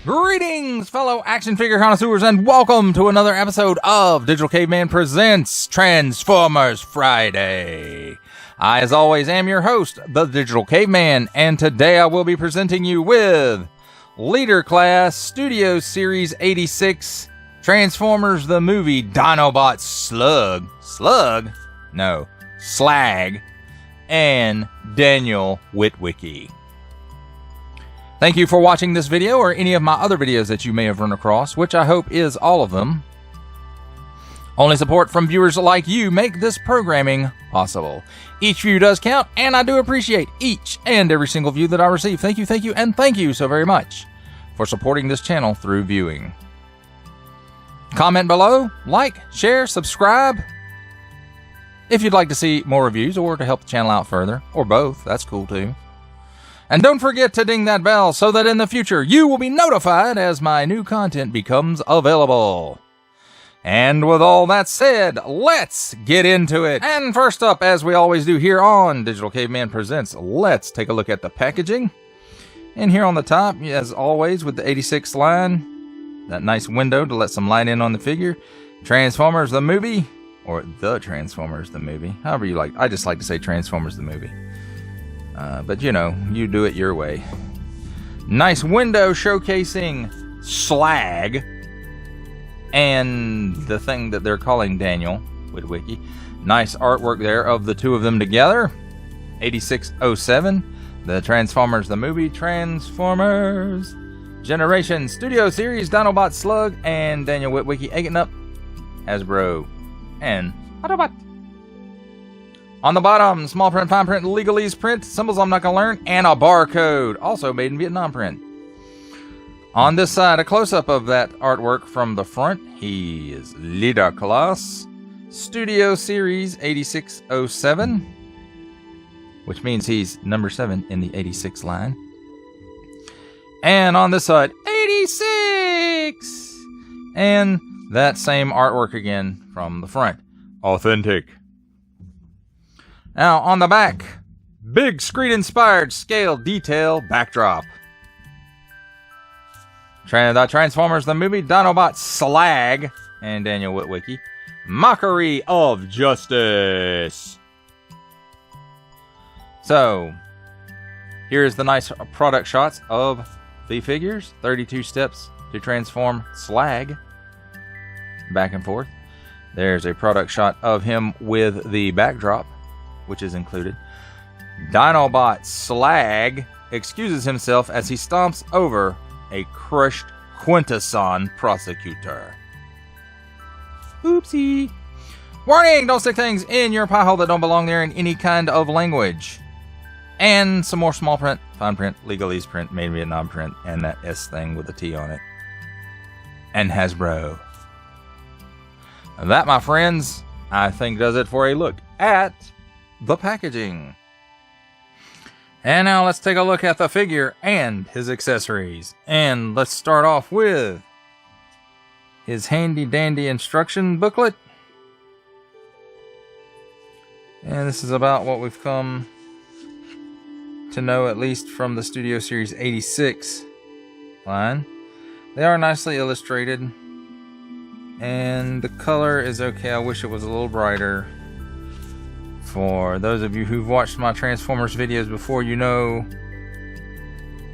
Greetings, fellow action figure connoisseurs, and welcome to another episode of Digital Caveman Presents Transformers Friday. I, as always, am your host, the Digital Caveman, and today I will be presenting you with Leader Class Studio Series 86 Transformers the Movie Dinobot Slug. Slug? No, Slag. And Daniel Witwickey. Thank you for watching this video or any of my other videos that you may have run across, which I hope is all of them. Only support from viewers like you make this programming possible. Each view does count, and I do appreciate each and every single view that I receive. Thank you, and thank you so very much for supporting this channel through viewing. Comment below, like, share, subscribe. If you'd like to see more reviews or to help the channel out further, or both, that's cool too. And don't forget to ding that bell so that in the future you will be notified as my new content becomes available. And with all that said, let's get into it. And first up, as we always do here on Digital Caveman Presents, let's take a look at the packaging. And here on the top, as always, with the 86 line, that nice window to let some light in on the figure. Transformers the Movie, or the Transformers the Movie, however you like. I just like to say Transformers the Movie. But you know, you do it your way. Nice window showcasing Slag and the thing that they're calling Daniel Witwickey. Nice artwork there of the two of them together. 8607, the Transformers the Movie, Transformers Generation Studio Series, Dinobot Slug, and Daniel Witwickey egging up Hasbro and Autobot. On the bottom, small print, fine print, legalese print, symbols I'm not going to learn, and a barcode, also made in Vietnam print. On this side, a close-up of that artwork from the front. He is Leader Class Studio Series 8607, which means he's number 7 in the 86 line. And on this side, 86! And that same artwork again from the front. Authentic. Now, on the back, big screen-inspired scale detail backdrop. The Transformers the Movie, Dinobot Slag, and Daniel Witwickey. Mockery of Justice. So, here's the nice product shots of the figures. 32 steps to transform Slag. Back and forth. There's a product shot of him with the backdrop, which is included. Dinobot Slag excuses himself as he stomps over a crushed Quintesson prosecutor. Oopsie. Warning! Don't stick things in your pie hole that don't belong there in any kind of language. And some more small print, fine print, legalese print, made in Vietnam print, and that S thing with a T on it. And Hasbro. That, my friends, I think does it for a look at the packaging. And now let's take a look at the figure and his accessories. And let's start off with his handy dandy instruction booklet. And this is about what we've come to know, at least from the Studio Series 86 line. They are nicely illustrated, and the color is okay. I wish it was a little brighter. For those of you who've watched my Transformers videos before, you know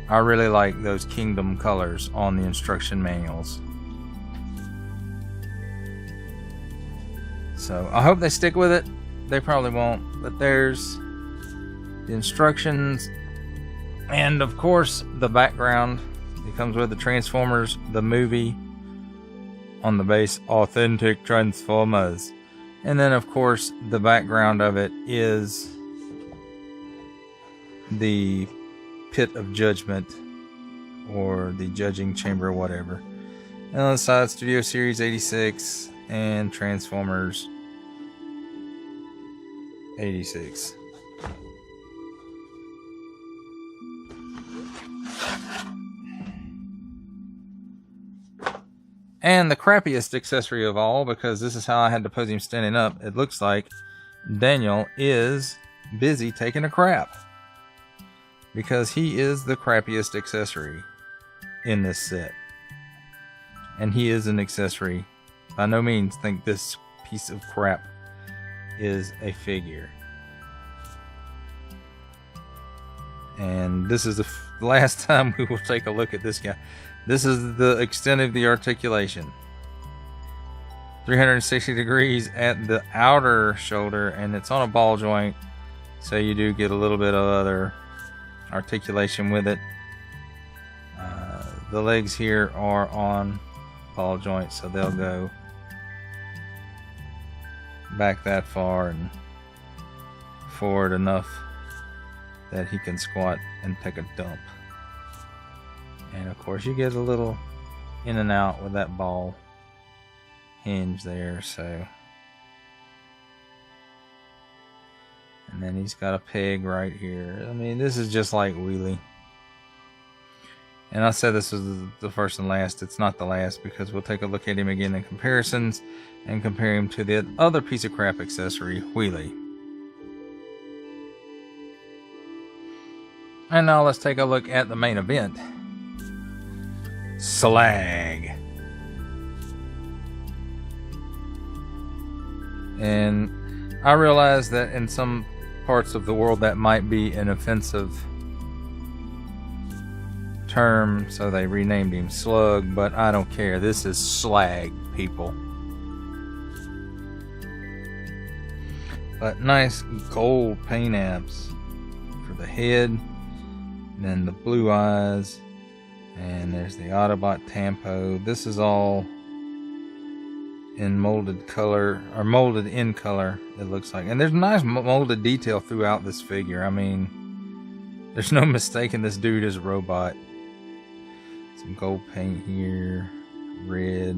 I really like those Kingdom colors on the instruction manuals. So I hope they stick with it. They probably won't, but there's the instructions, and of course the background. It comes with the Transformers the Movie on the base, Authentic Transformers. And then, of course, the background of it is the Pit of Judgment, or the Judging Chamber, whatever. And on the side, Studio Series 86 and Transformers 86. And the crappiest accessory of all, because this is how I had to pose him standing up, it looks like Daniel is busy taking a crap. Because he is the crappiest accessory in this set. and he is an accessory. By no means think this piece of crap is a figure. And this is the last time we will take a look at this guy. This is the extent of the articulation. 360 degrees at the outer shoulder, and it's on a ball joint, so you do get a little bit of other articulation with it. The legs here are on ball joints, so they'll go back that far and forward enough that he can squat and take a dump. And of course you get a little in and out with that ball hinge there, so. And then he's got a peg right here. I mean, this is just like wheelie. And I said this was the first and last. It's not the last, because we'll take a look at him again in comparisons and compare him to the other piece of crap accessory, wheelie. And now let's take a look at the main event, Slag. And I realize that in some parts of the world that might be an offensive term, so they renamed him Slug, but I don't care. This is Slag, people. But nice gold paint apps for the head, and then the blue eyes, and there's the Autobot Tampo. This is all in molded color, or molded in color, it looks like. And there's nice molded detail throughout this figure. I mean, there's no mistaking this dude is a robot. Some gold paint here, red,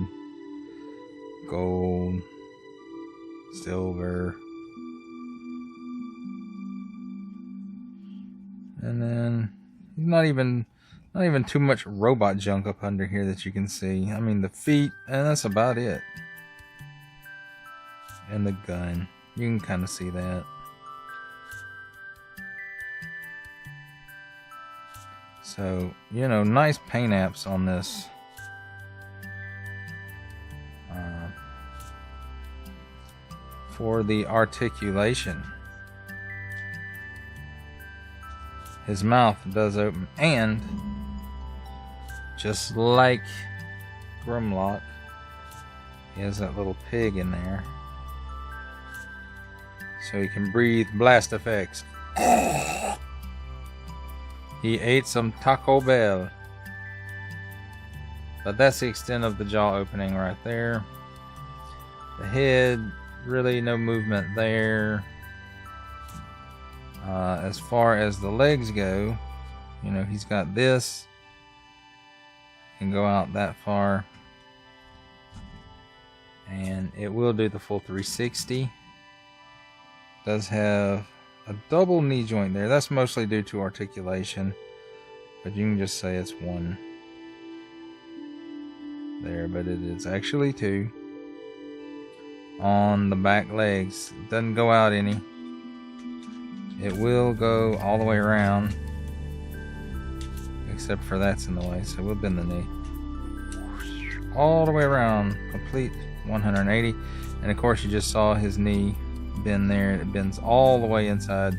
gold, silver, and then not even too much robot junk up under here that you can see. I mean, the feet, and that's about it. And the gun, you can kind of see that. So, you know, nice paint apps on this. For the articulation. His mouth does open, and just like Grimlock, he has that little pig in there, so he can breathe blast effects. He ate some Taco Bell. But that's the extent of the jaw opening right there. The head, really no movement there. As far as the legs go, you know, he's got this. Can go out that far. And it will do the full 360. Does have a double knee joint there. That's mostly due to articulation, but you can just say it's one there, but it is actually two. On the back legs, it doesn't go out any. It will go all the way around, except for that's in the way, so we'll bend the knee all the way around, complete 180. And of course you just saw his knee bend there, and it bends all the way inside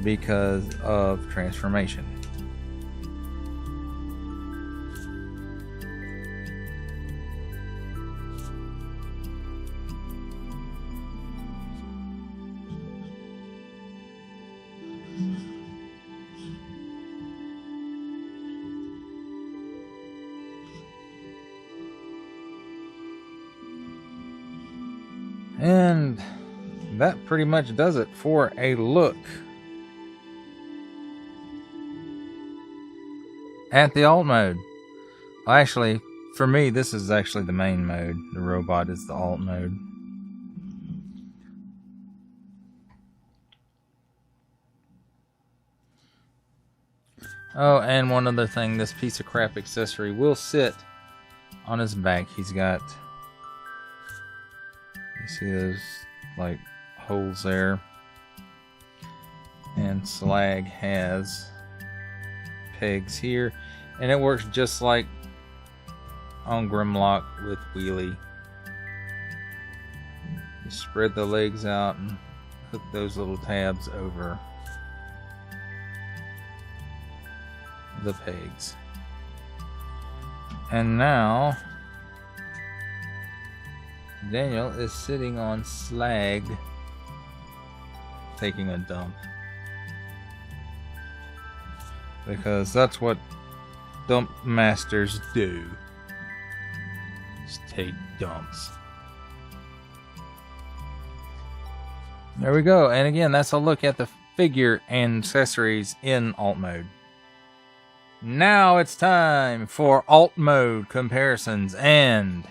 because of transformation. And that pretty much does it for a look at the alt mode. Well, actually, for me, this is actually the main mode. The robot is the alt mode. Oh, and one other thing, this piece of crap accessory will sit on his back. He's got, you see those like holes there, and Slag has pegs here, and it works just like on Grimlock with wheelie. You spread the legs out and hook those little tabs over the pegs. And now Daniel is sitting on Slag, taking a dump. Because that's what dump masters do. Just take dumps. There we go. And again, that's a look at the figure and accessories in alt mode. Now it's time for alt mode comparisons, and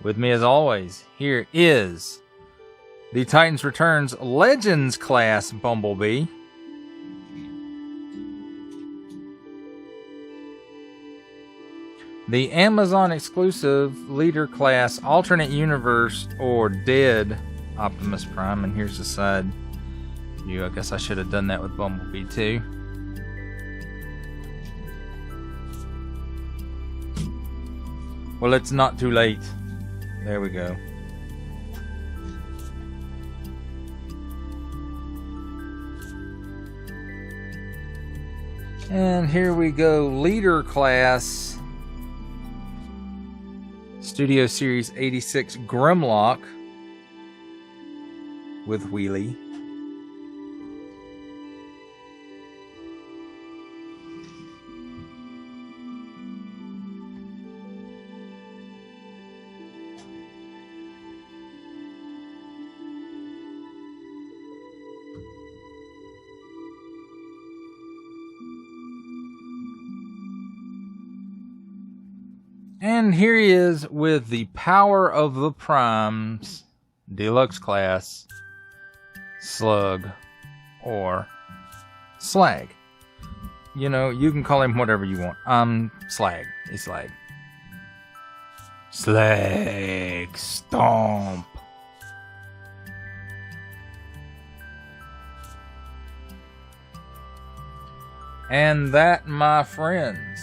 with me as always, here is the Titans Returns Legends class Bumblebee. The Amazon exclusive Leader Class Alternate Universe or Dead Optimus Prime, and here's the side view. I guess I should have done that with Bumblebee too. Well, it's not too late. There we go. And here we go, Leader Class Studio Series 86 Grimlock with wheelie. And here he is with the Power of the Primes Deluxe Class Slug or Slag. You know, you can call him whatever you want. Slag. He's Slag. Slag Stomp. And that, my friends,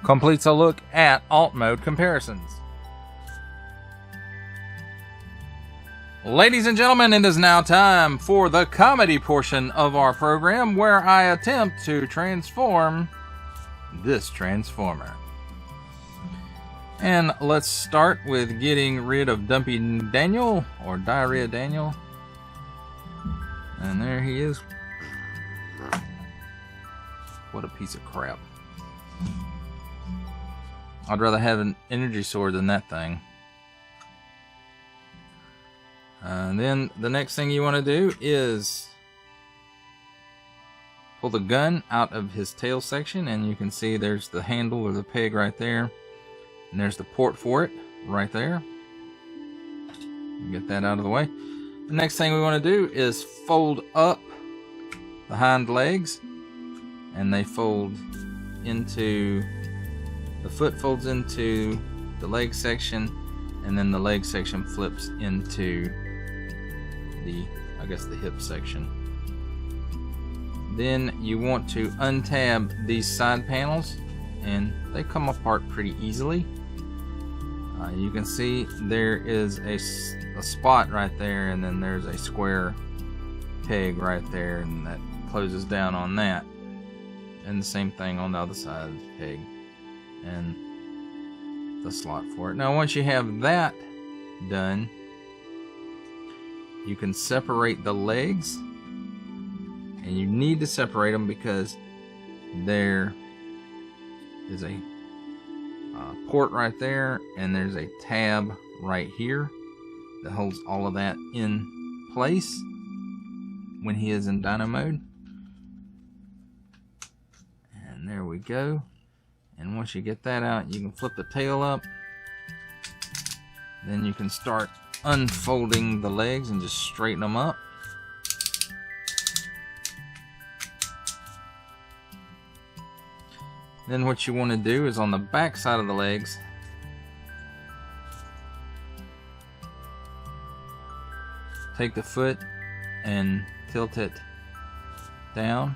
completes a look at alt mode comparisons. Ladies and gentlemen, it is now time for the comedy portion of our program, where I attempt to transform this Transformer. And let's start with getting rid of Dumpy Daniel, or Diarrhea Daniel. And there he is. What a piece of crap. I'd rather have an energy sword than that thing. And then the next thing you want to do is pull the gun out of his tail section, and you can see there's the handle or the peg right there. And there's the port for it right there. Get that out of the way. The next thing we want to do is fold up the hind legs, and they fold into, the foot folds into the leg section, and then the leg section flips into the, I guess, the hip section. Then you want to untab these side panels, and they come apart pretty easily. You can see there is a spot right there, and then there's a square peg right there, and that closes down on that. And the same thing on the other side of the peg and the slot for it. Now once you have that done, you can separate the legs, and you need to separate them because there is a port right there, and there's a tab right here that holds all of that in place when he is in dyno mode. And there we go. And once you get that out, you can flip the tail up. Then you can start unfolding the legs and just straighten them up. Then what you want to do is on the back side of the legs, take the foot and tilt it down.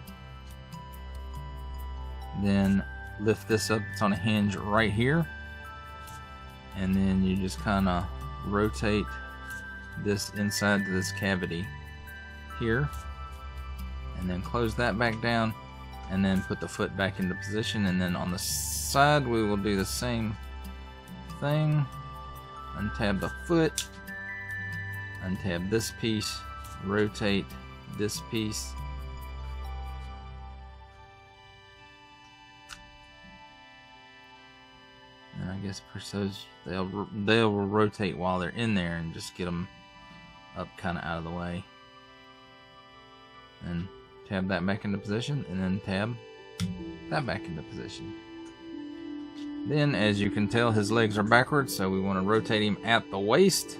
Then lift this up. It's on a hinge right here, and then you just kind of rotate this inside to this cavity here, and then close that back down, and then put the foot back into position. And then on the side we will do the same thing. Untab the foot, untab this piece, rotate this piece, and I guess push those. They'll rotate while they're in there, and just get them up kind of out of the way. And tab that back into position, and then tab that back into position. Then, as you can tell, his legs are backwards, so we want to rotate him at the waist.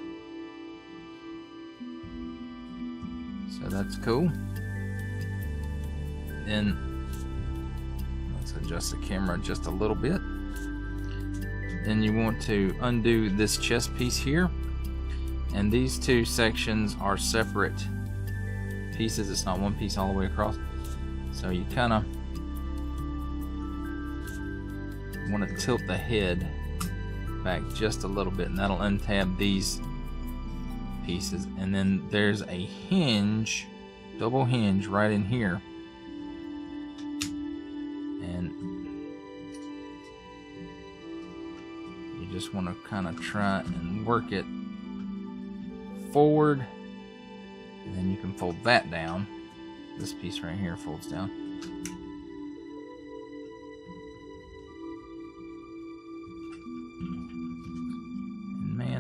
So that's cool. Then let's adjust the camera just a little bit. Then you want to undo this chest piece here, and these two sections are separate pieces. It's not one piece all the way across. So you kind of want to tilt the head back just a little bit, and that'll untab these pieces. And then there's a hinge, double hinge right in here, and you just want to kind of try and work it forward, and then you can fold that down. This piece right here folds down.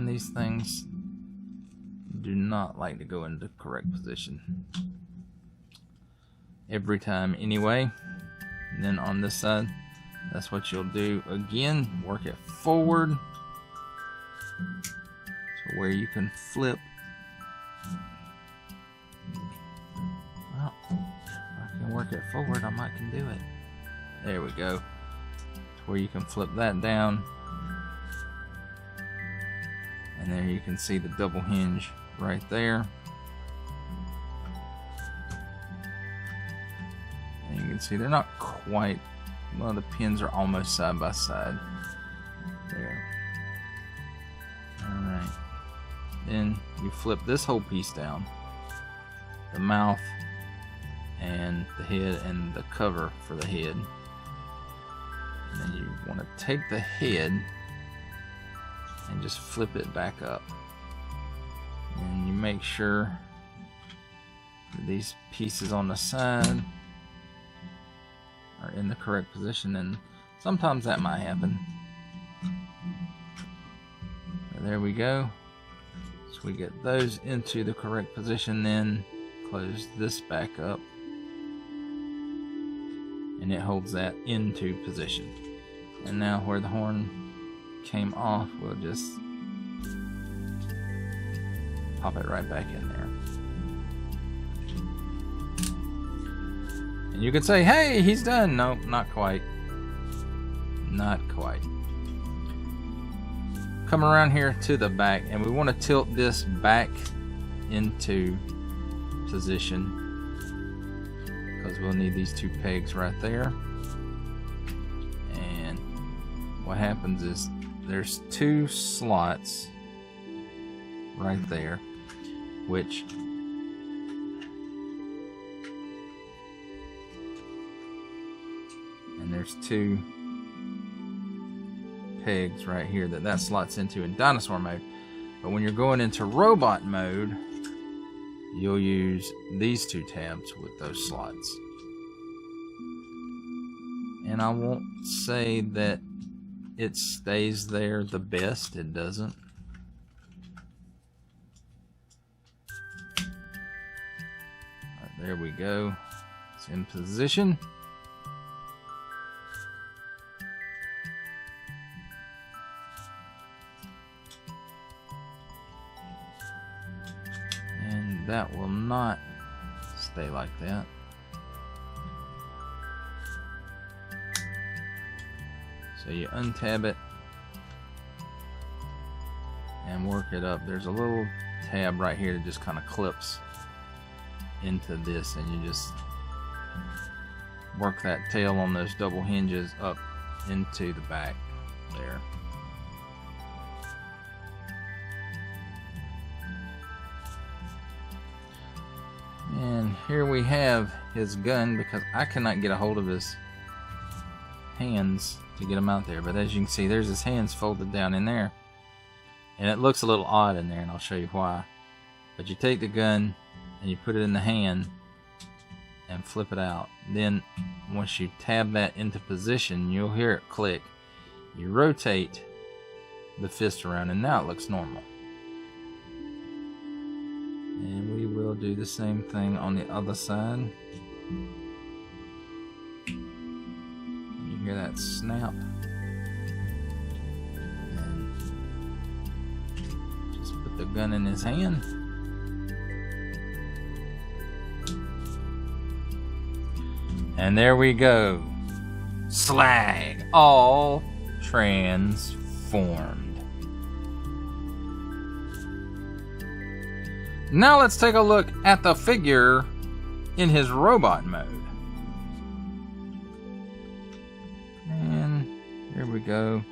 These things do not like to go into the correct position every time anyway. And then on this side, that's what you'll do again. Work it forward to where you can flip. Well, if I can work it forward, I might can do it. There we go. To where you can flip that down. And there you can see the double hinge right there. And you can see they're not quite, well, the pins are almost side by side. There. Alright. Then you flip this whole piece down. The mouth and the head and the cover for the head. And then you want to take the head and just flip it back up, and you make sure that these pieces on the side are in the correct position, and sometimes that might happen. So there we go. So we get those into the correct position, then close this back up, and it holds that into position. And now where the horn came off, we'll just pop it right back in there. And you could say, hey, he's done. No, not quite. Not quite. Come around here to the back, and we want to tilt this back into position, because we'll need these two pegs right there. And what happens is there's two slots right there, which and there's two pegs right here that slots into in dinosaur mode. But when you're going into robot mode, you'll use these two tabs with those slots. And I won't say that it stays there the best. It doesn't. Right, there we go. It's in position. And that will not stay like that. So you untab it and work it up. There's a little tab right here that just kind of clips into this, and you just work that tail on those double hinges up into the back there. And here we have his gun, because I cannot get a hold of his hands to get him out there. But as you can see, there's his hands folded down in there. And it looks a little odd in there, and I'll show you why. But you take the gun and you put it in the hand and flip it out. Then once you tab that into position, you'll hear it click. You rotate the fist around, and now it looks normal. And we will do the same thing on the other side. You hear that snap. And just put the gun in his hand. And there we go. Slag, all transformed. Now let's take a look at the figure in his robot mode. And here we go.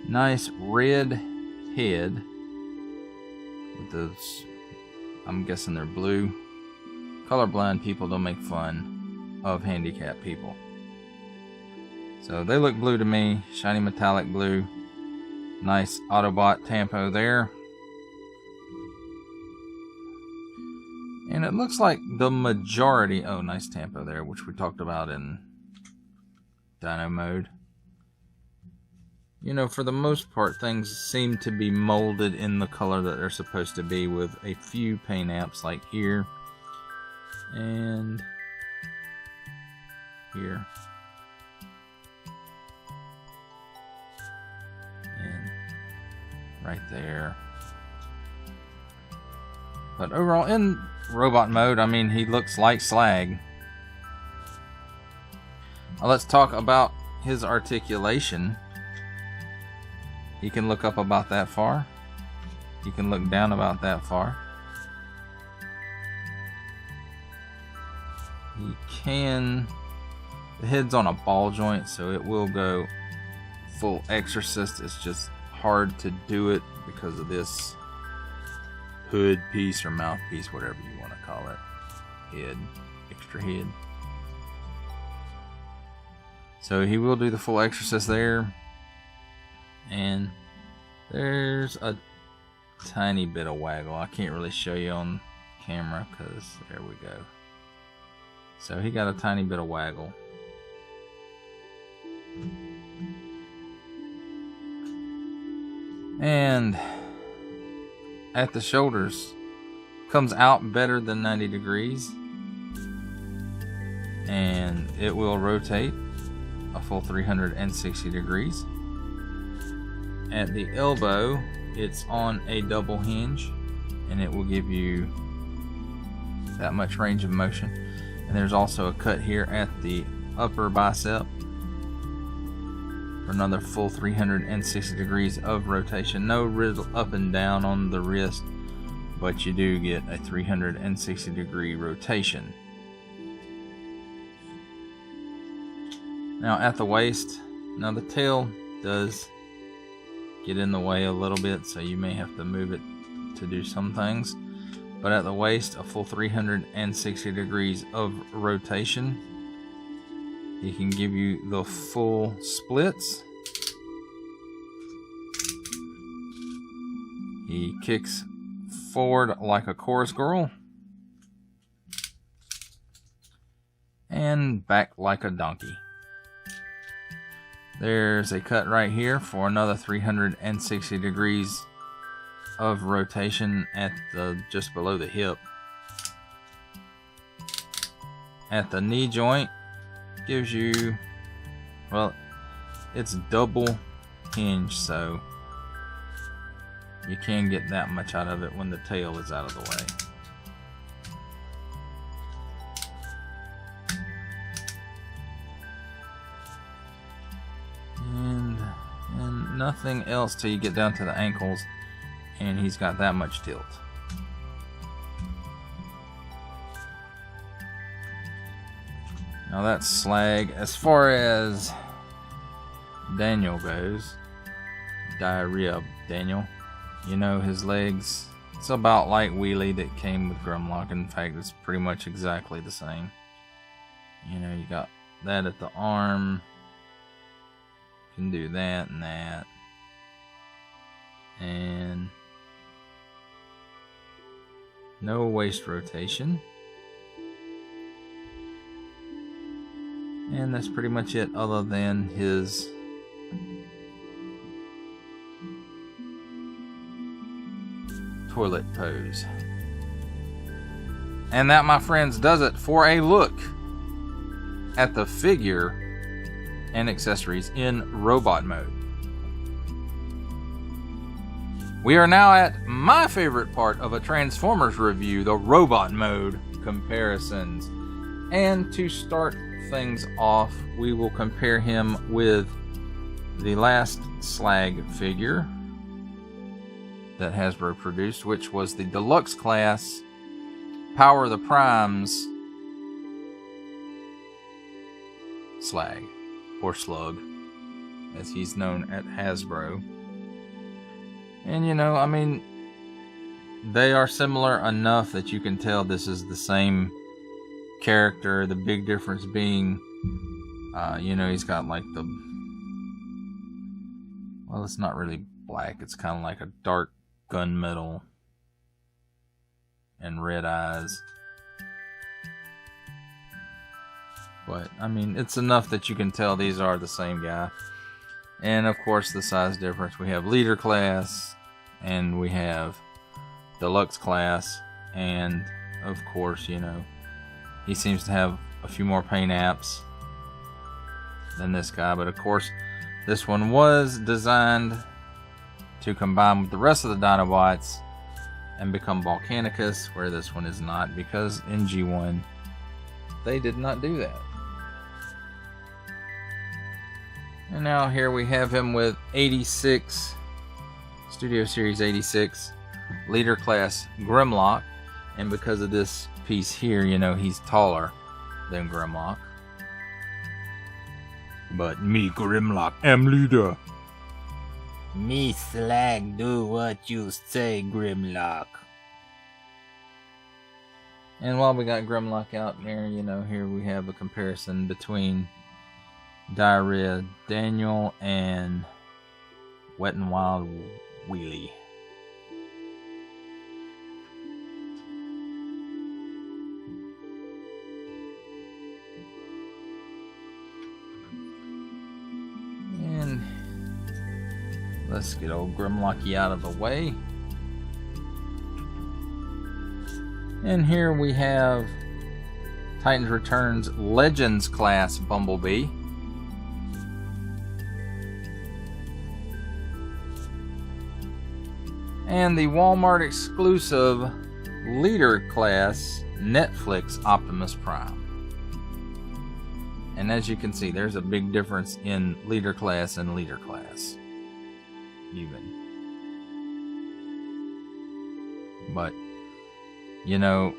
Nice red head with those, I'm guessing they're blue. Colorblind people don't make fun of handicapped people. So they look blue to me. Shiny metallic blue. Nice Autobot tampo there. And it looks like the majority... Oh, nice tampo there, which we talked about in Dino mode. You know, for the most part, things seem to be molded in the color that they're supposed to be, with a few paint apps like here and here. And right there. But overall, in robot mode, I mean, he looks like Slag. Now let's talk about his articulation. He can look up about that far. He can look down about that far. He can... The head's on a ball joint, so it will go full exorcist. It's just hard to do it because of this hood piece or mouthpiece, whatever you want to call it. Head, extra head. So he will do the full exorcist there. And there's a tiny bit of waggle. I can't really show you on camera because there we go. So he got a tiny bit of waggle. And at the shoulders, comes out better than 90 degrees, and it will rotate a full 360 degrees. At the elbow, it's on a double hinge, and it will give you that much range of motion. And there's also a cut here at the upper bicep for another full 360 degrees of rotation. No rizzle up and down on the wrist, but you do get a 360 degree rotation. Now at the waist, now the tail does get in the way a little bit, so you may have to move it to do some things. But at the waist, a full 360 degrees of rotation. He can give you the full splits. He kicks forward like a chorus girl. And back like a donkey. There's a cut right here for another 360 degrees of rotation at the just below the hip. At the knee joint, gives you, well, it's double hinge, so you can get that much out of it when the tail is out of the way. And nothing else till you get down to the ankles, and he's got that much tilt. Now that's Slag. As far as Daniel goes, Diarrhea Daniel, you know, his legs, it's about like Wheelie that came with Grimlock. In fact, it's pretty much exactly the same. You know, you got that at the arm. You can do that and that. And no waist rotation. And that's pretty much it, other than his toilet pose. And that, my friends, does it for a look at the figure and accessories in robot mode. We are now at my favorite part of a Transformers review, the robot mode comparisons. And to start things off, we will compare him with the last Slag figure that Hasbro produced, which was the Deluxe Class Power of the Primes Slag, or Slug, as he's known at Hasbro. And you know, I mean, they are similar enough that you can tell this is the same character. The big difference being, you know, he's got like the, well, it's not really black, it's kind of like a dark gunmetal and red eyes. But I mean, it's enough that you can tell these are the same guy. And of course, the size difference, we have Leader Class and we have Deluxe Class, and of course, you know, he seems to have a few more paint apps than this guy, but of course this one was designed to combine with the rest of the Dinobots and become Volcanicus, where this one is not, because in G1 they did not do that. And now here we have him with 86 Studio Series 86 Leader Class Grimlock, and because of this piece here, you know, he's taller than Grimlock. But me, Grimlock, am leader. Me, Slag, do what you say, Grimlock. And while we got Grimlock out there, you know, here we have a comparison between Diarrhea Daniel and Wet and Wild Wheelie. And let's get old Grimlocky out of the way. And here we have Titans Returns Legends Class Bumblebee. And the Walmart exclusive Leader Class Netflix Optimus Prime. And as you can see, there's a big difference in Leader Class and Leader Class. Even. But, you know,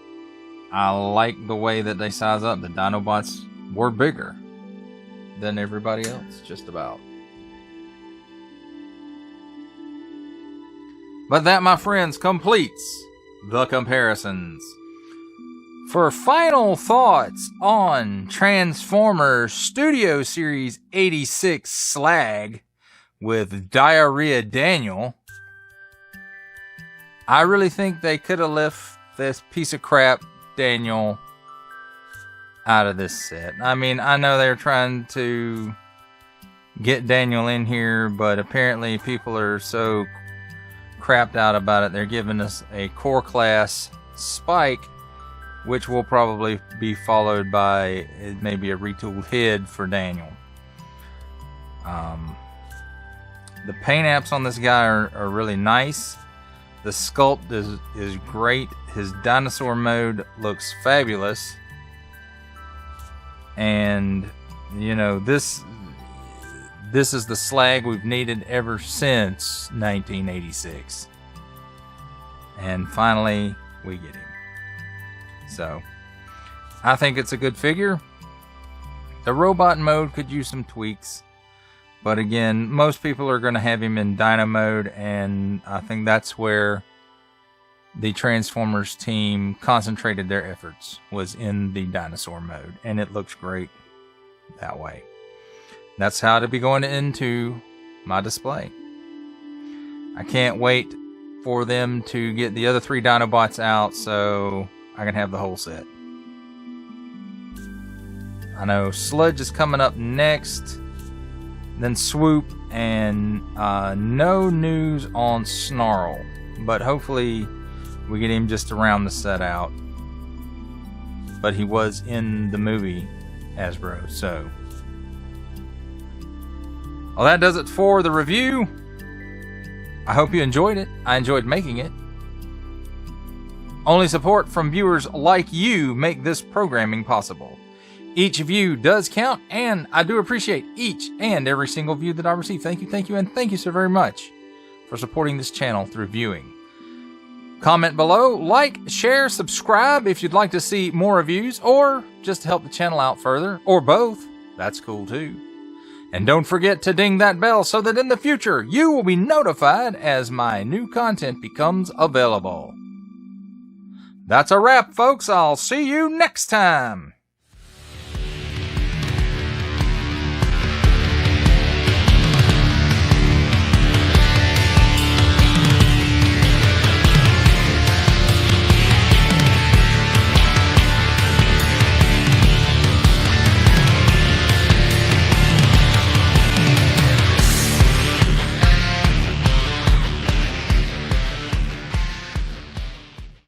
I like the way that they size up. The Dinobots were bigger than everybody else, just about. But that, my friends, completes the comparisons. For final thoughts on Transformers Studio Series 86 Slag with Diarrhea Daniel, I really think they could have left this piece of crap Daniel out of this set. I mean, I know they're trying to get Daniel in here, but apparently people are so crapped out about it. They're giving us a core class Spike, which will probably be followed by maybe a retooled head for Daniel. The paint apps on this guy are really nice. The sculpt is great. His dinosaur mode looks fabulous. And, you know, this is the Slag we've needed ever since 1986. And finally, we get him. So, I think it's a good figure. The robot mode could use some tweaks, But again, most people are going to have him in Dino mode, and I think that's where the Transformers team concentrated their efforts, was in the dinosaur mode, and it looks great that way. That's how it'll be going into my display. I can't wait for them to get the other 3 Dinobots out so I can have the whole set. I know Sludge is coming up next, then Swoop, and no news on Snarl, but hopefully we get him just around the set out. But he was in the movie Hasbro, so. Well, that does it for the review. I hope you enjoyed it. I enjoyed making it. Only support from viewers like you make this programming possible. Each view does count, and I do appreciate each and every single view that I receive. Thank you, and thank you so very much for supporting this channel through viewing. Comment below, like, share, subscribe if you'd like to see more reviews, or just to help the channel out further, or both. That's cool too. And don't forget to ding that bell so that in the future you will be notified as my new content becomes available. That's a wrap, folks. I'll see you next time.